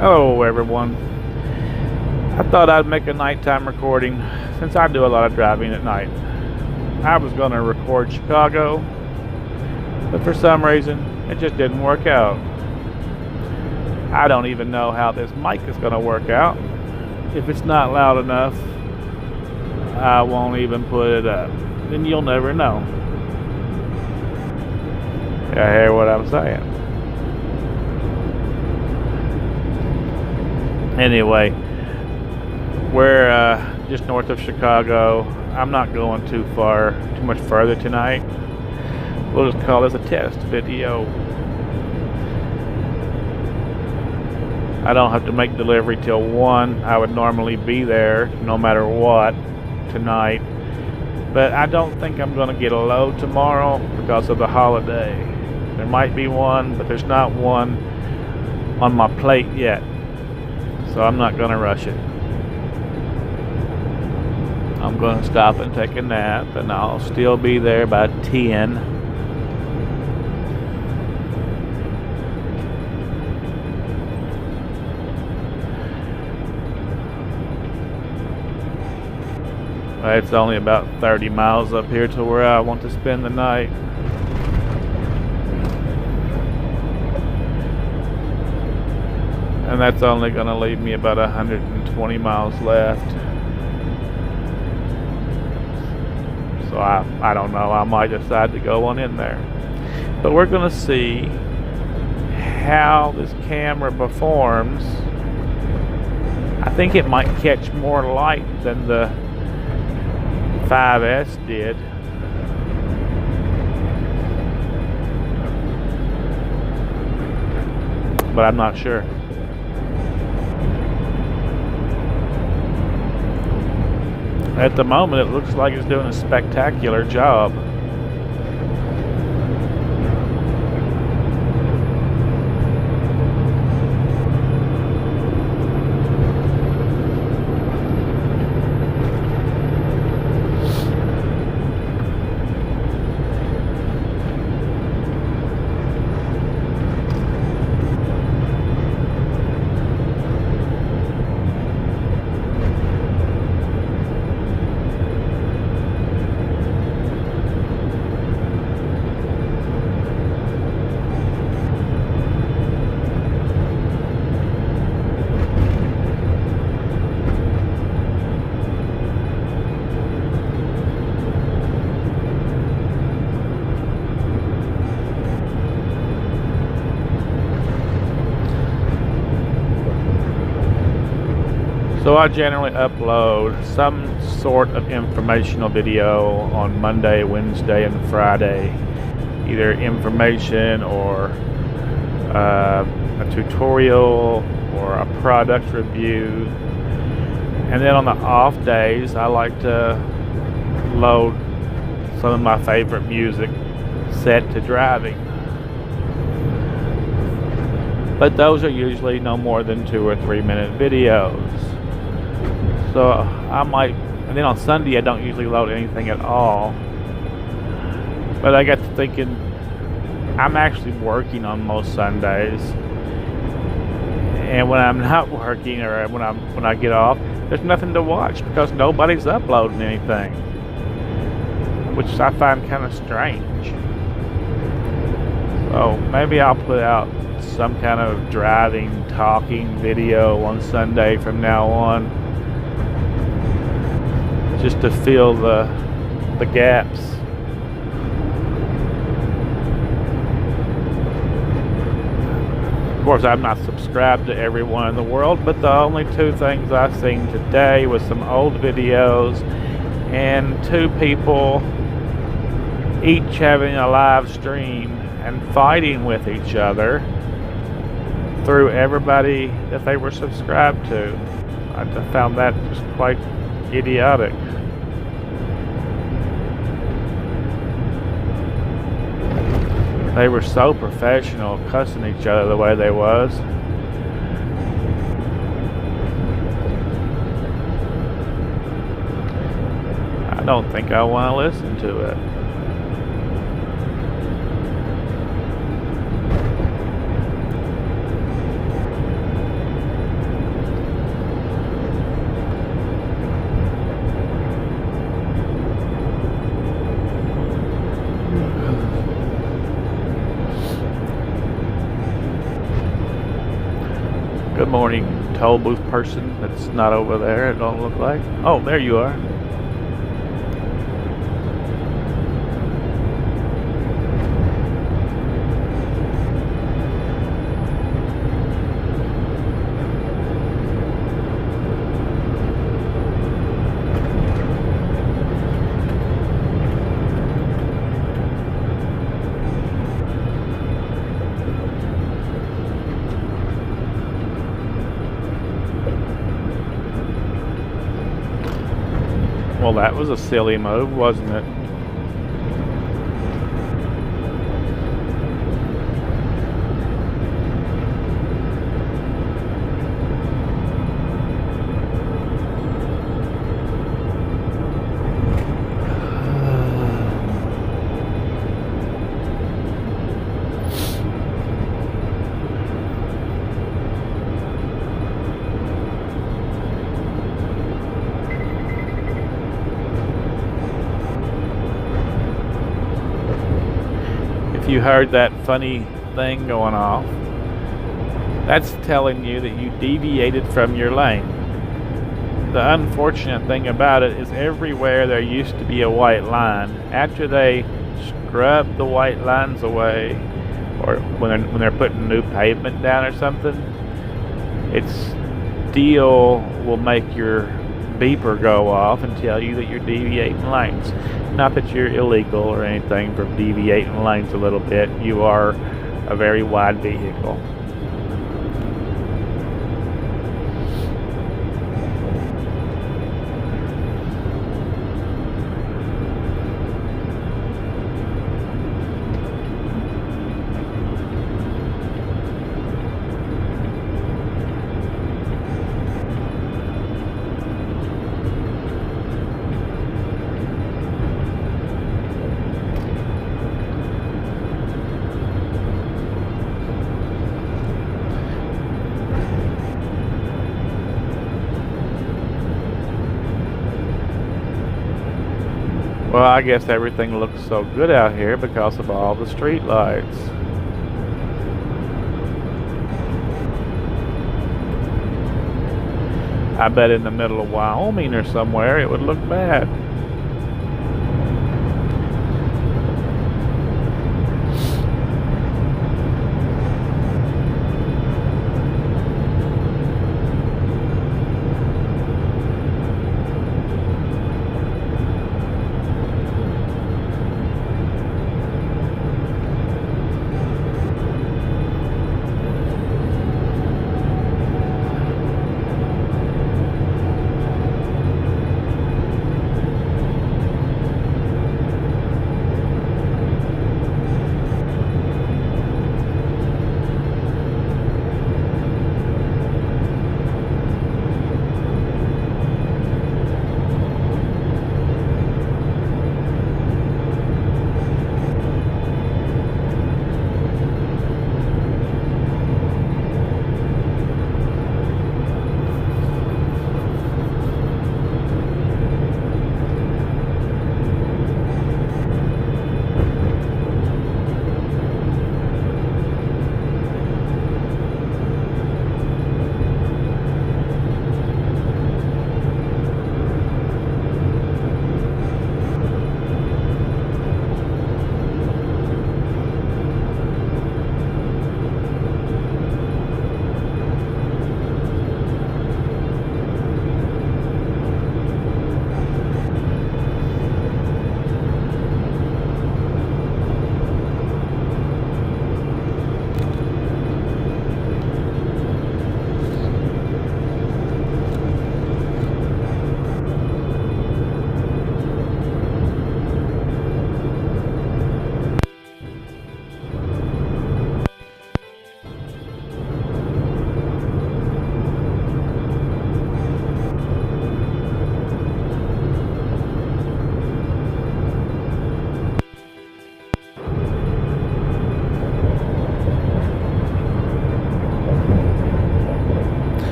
Hello everyone. I thought I'd make a nighttime recording since I do a lot of driving at night. I was going to record Chicago, but for some reason it just didn't work out. I don't even know how this mic is going to work out. If it's not loud enough, I won't even put it up. Then you'll never know. You hear what I'm saying? Anyway, we're just north of Chicago. I'm not going too much further tonight. We'll just call this a test video. I don't have to make delivery till 1. I would normally be there no matter what tonight. But I don't think I'm going to get a load tomorrow because of the holiday. There might be one, but there's not one on my plate yet. So I'm not going to rush it. I'm going to stop and take a nap, and I'll still be there by 10. It's only about 30 miles up here to where I want to spend the night. And that's only going to leave me about 120 miles left. So I don't know. I might decide to go on in there. But we're going to see how this camera performs. I think it might catch more light than the 5S did. But I'm not sure. At the moment, it looks like it's doing a spectacular job. So I generally upload some sort of informational video on Monday, Wednesday, and Friday. Either information or a tutorial or a product review. And then on the off days, I like to load some of my favorite music set to driving. But those are usually no more than 2 or 3 minute videos. So I might, and then on Sunday I don't usually load anything at all. But I got to thinking, I'm actually working on most Sundays. And when I'm not working, or when I get off, there's nothing to watch because nobody's uploading anything, which I find kind of strange. So maybe I'll put out some kind of driving, talking video on Sunday from now on, just to fill the gaps. Of course, I'm not subscribed to everyone in the world, but the only 2 things I've seen today was some old videos and 2 people each having a live stream and fighting with each other through everybody that they were subscribed to. I found that just quite idiotic. They were so professional, cussing each other the way they was. I don't think I want to listen to it. Good morning, toll booth person that's not over there, it don't look like. Oh, there you are. Well, that was a silly move, wasn't it? You heard that funny thing going off, that's telling you that you deviated from your lane. The unfortunate thing about it is everywhere there used to be a white line, after they scrub the white lines away, or when they're putting new pavement down or something, it still will make your beeper go off and tell you that you're deviating lanes. Not that you're illegal or anything for deviating lanes a little bit. You are a very wide vehicle. Well, I guess everything looks so good out here because of all the street lights. I bet in the middle of Wyoming or somewhere it would look bad.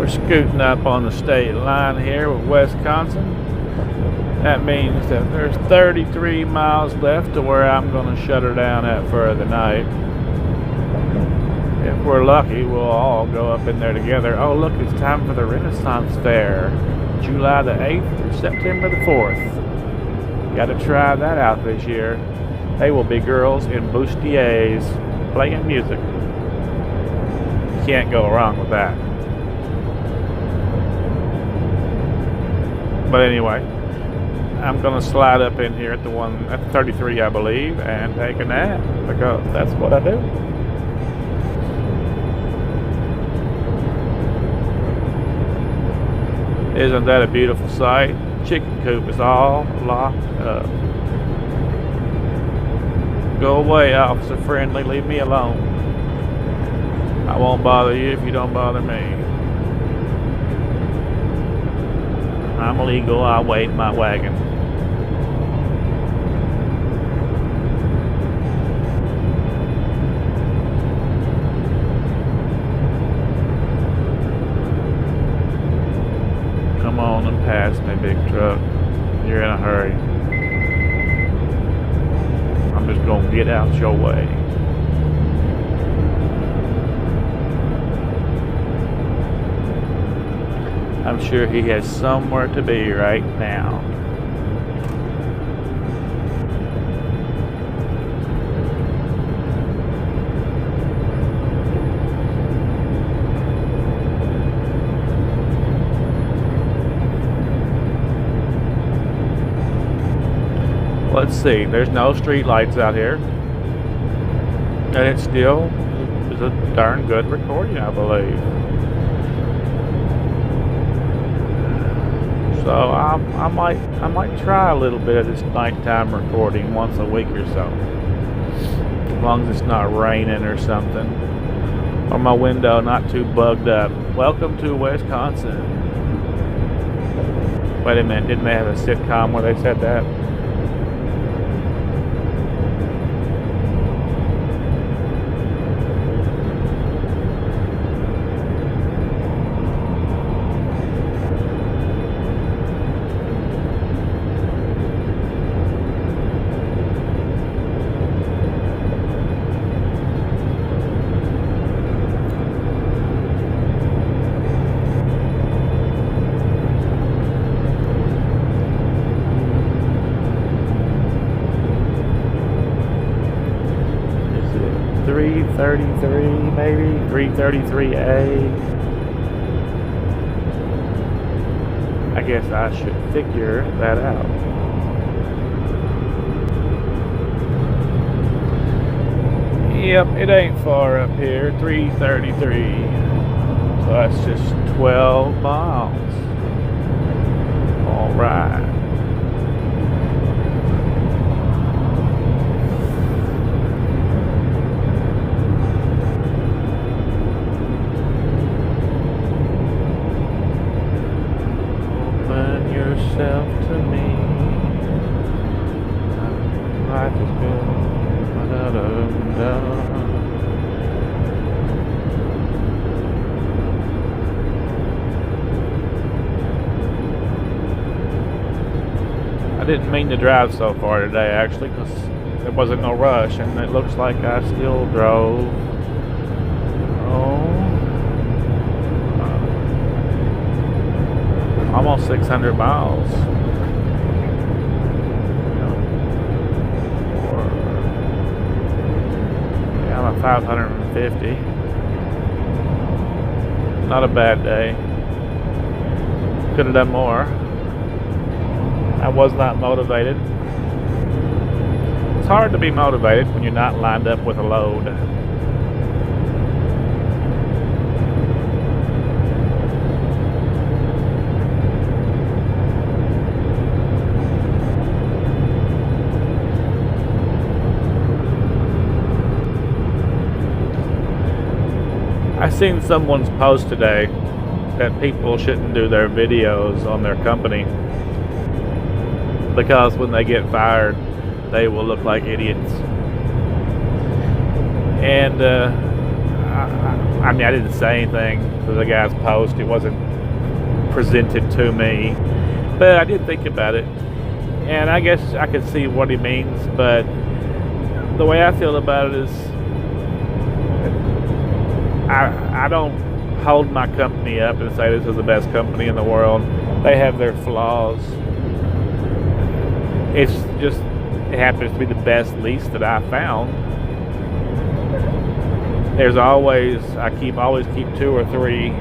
Scooting up on the state line here with Wisconsin. That means that there's 33 miles left to where I'm going to shut her down at for the night. If we're lucky, we'll all go up in there together. Oh, look, it's time for the Renaissance Fair. July the 8th through September the 4th. Got to try that out this year. They will be girls in bustiers playing music. Can't go wrong with that. But anyway, I'm gonna slide up in here at the 33, I believe, and take a nap because that's what I do. Isn't that a beautiful sight? Chicken coop is all locked up. Go away, officer friendly. Leave me alone. I won't bother you if you don't bother me. I'm legal. I'll wait in my wagon. Come on and pass me, big truck. You're in a hurry. I'm just gonna get out your way. I'm sure he has somewhere to be right now. Let's see, there's no street lights out here. And it still is a darn good recording, I believe. So I might try a little bit of this nighttime recording once a week or so. As long as it's not raining or something. Or my window not too bugged up. Welcome to Wisconsin. Wait a minute, didn't they have a sitcom where they said that? Maybe 333A. I guess I should figure that out. Yep, it ain't far up here. 333. So that's just 12 miles. All right. To me, life is good. I didn't mean to drive so far today, actually, because there wasn't no rush, and it looks like I still drove. Almost 600 miles. Yeah, I'm at 550. Not a bad day. Could have done more. I was not motivated. It's hard to be motivated when you're not lined up with a load. I seen someone's post today that people shouldn't do their videos on their company because when they get fired, they will look like idiots. And I mean, I didn't say anything to the guy's post. It wasn't presented to me, but I did think about it, and I guess I could see what he means. But the way I feel about it is, I don't hold my company up and say this is the best company in the world. They have their flaws. It's just, it happens to be the best lease that I found. There's always, always keep 2 or 3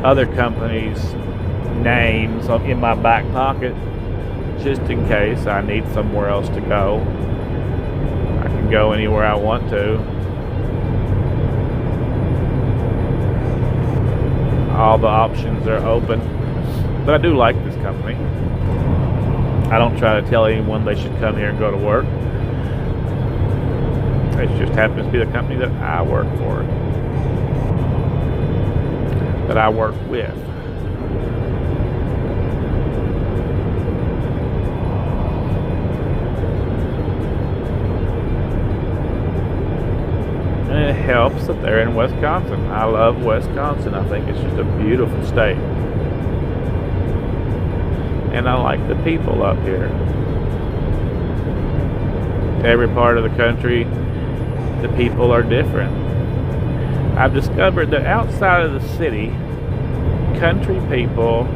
other companies' names in my back pocket, just in case I need somewhere else to go. I can go anywhere I want to. All the options are open. But I do like this company. I don't try to tell anyone they should come here and go to work. It just happens to be the company that I work for, that I work with. And it helps that they're in Wisconsin. I love Wisconsin. I think it's just a beautiful state. And I like the people up here. Every part of the country, the people are different. I've discovered that outside of the city, country people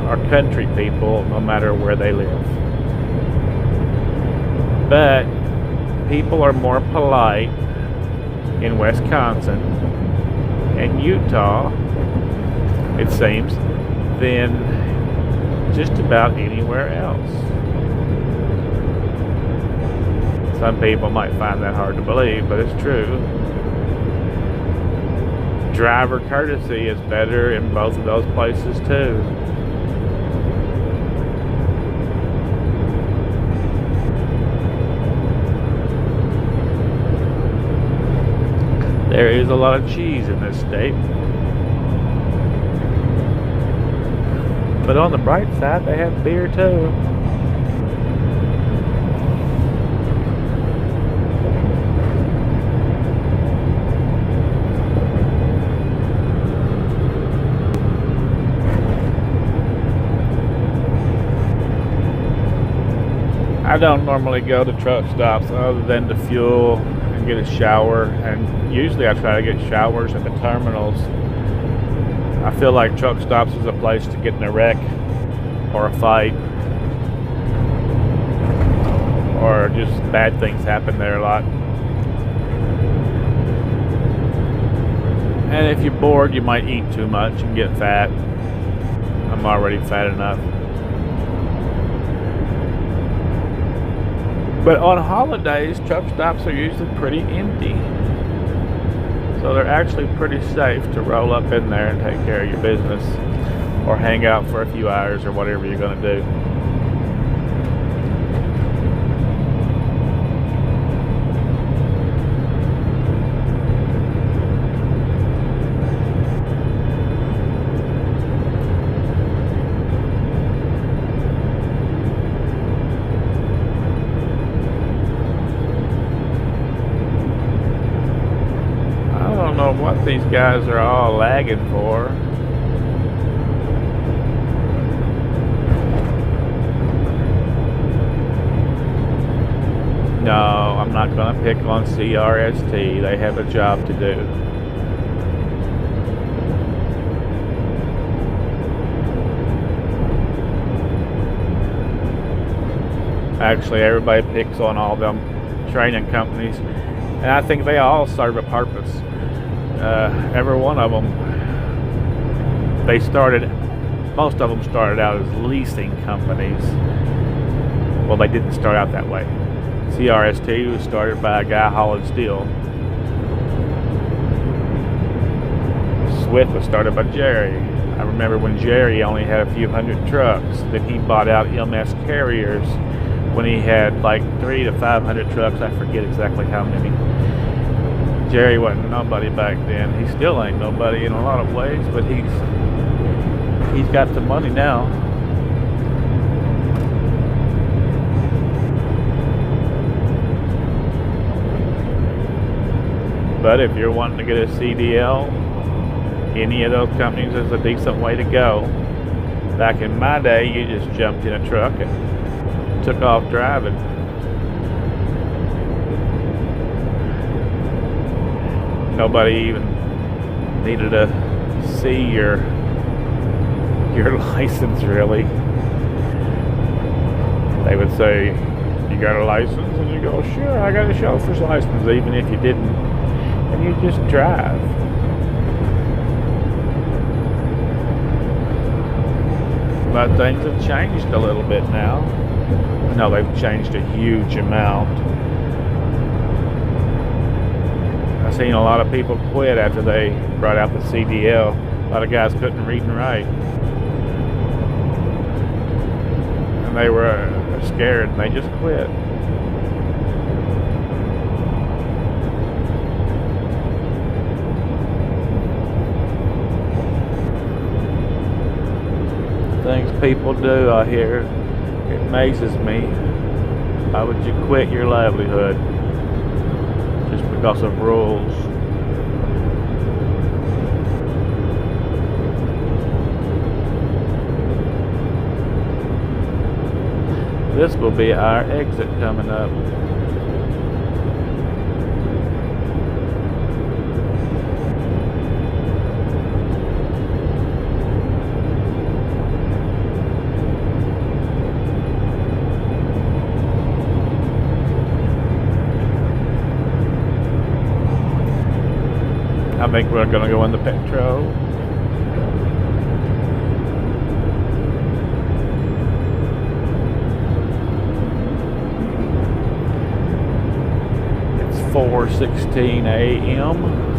are country people no matter where they live. But people are more polite in Wisconsin and Utah, it seems, than just about anywhere else. Some people might find that hard to believe, but it's true. Driver courtesy is better in both of those places too. There is a lot of cheese in this state. But on the bright side, they have beer too. I don't normally go to truck stops other than to fuel and get a shower, and usually I try to get showers at the terminals. I feel like truck stops is a place to get in a wreck or a fight, or just bad things happen there a lot. And if you're bored, you might eat too much and get fat. I'm already fat enough. But on holidays, truck stops are usually pretty empty. So they're actually pretty safe to roll up in there and take care of your business, or hang out for a few hours, or whatever you're going to do. I don't know what these guys are all lagging for. No, I'm not going to pick on CRST. They have a job to do. Actually, everybody picks on all them training companies, and I think they all serve a purpose. Every one of them, most of them started out as leasing companies. Well, they didn't start out that way. CRST was started by a guy hauling steel. Swift was started by Jerry. I remember when Jerry only had a few hundred trucks. Then he bought out MS Carriers when he had like 300 to 500 trucks. I forget exactly how many. Jerry wasn't nobody back then. He still ain't nobody in a lot of ways, but he's got the money now. But if you're wanting to get a CDL, any of those companies is a decent way to go. Back in my day, you just jumped in a truck and took off driving. Nobody even needed to see your license, really. They would say, "You got a license?" And you go, "Sure, I got a chauffeur's license," even if you didn't. And you just drive. But things have changed a little bit now. No, they've changed a huge amount. I've seen a lot of people quit after they brought out the CDL. A lot of guys couldn't read and write. And they were scared and they just quit. Things people do out here, it amazes me. Why would you quit your livelihood just because of rules? This will be our exit coming up. I think we're going to go in the Petro. It's 4:16 a.m.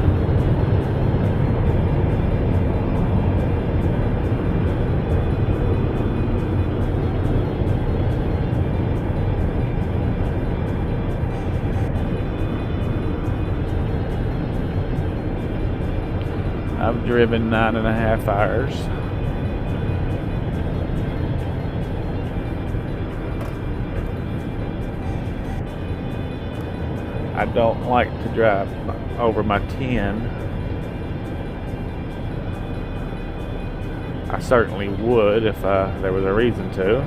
I've driven 9.5 hours. I don't like to drive over my 10. I certainly would if there was a reason to.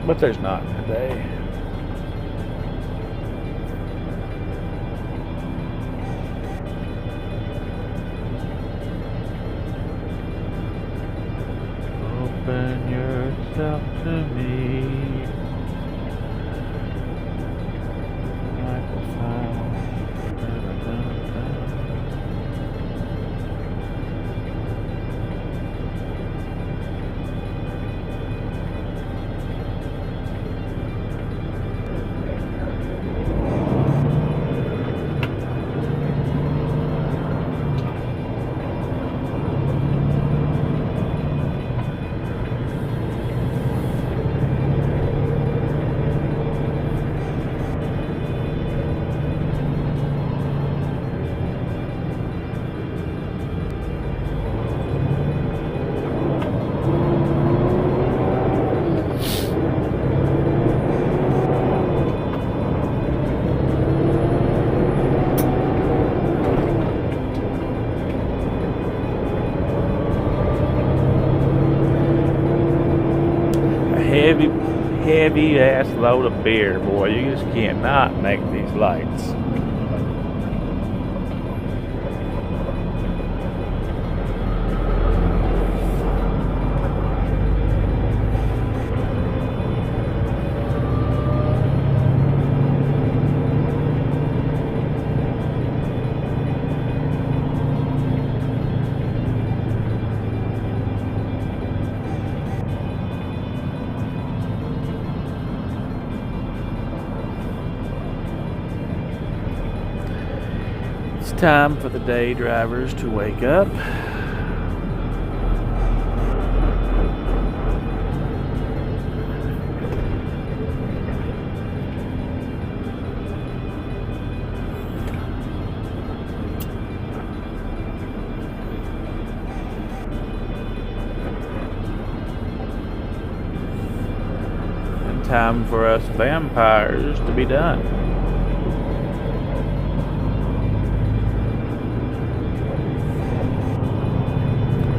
But there's not today. Open yourself to me like a fire. Heavy ass load of beer, boy. You just cannot make these lights. Time for the day drivers to wake up. And time for us vampires to be done.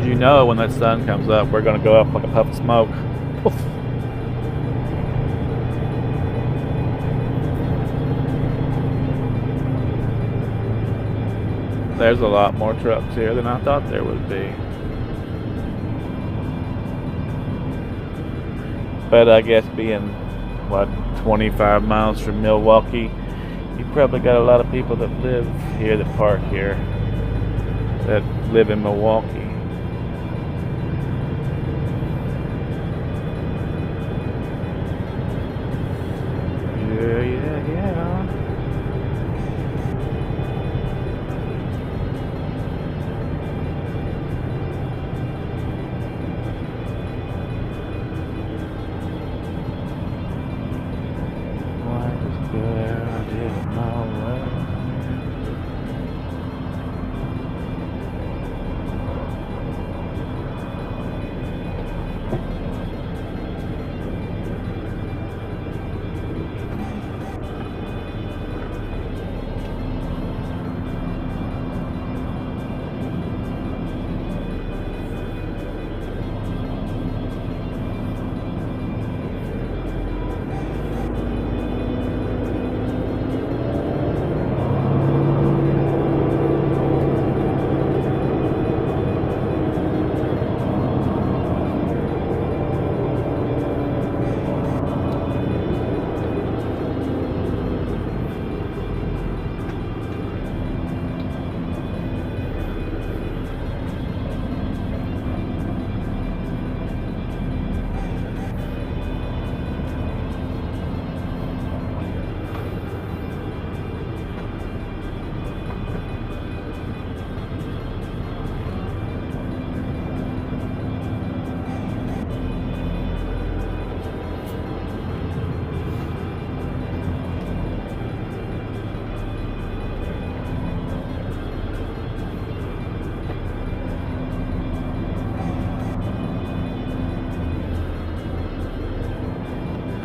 You know, when that sun comes up, we're going to go up like a puff of smoke. Poof. there's a lot more trucks here than I thought there would be. But I guess being, what, 25 miles from Milwaukee, you probably got a lot of people that live here, that park here, that live in Milwaukee. Yeah. Life is good, I did it my way.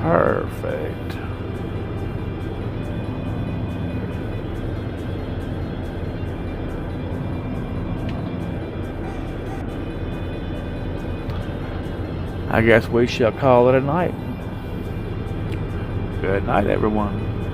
Perfect. I guess we shall call it a night. Good night, everyone.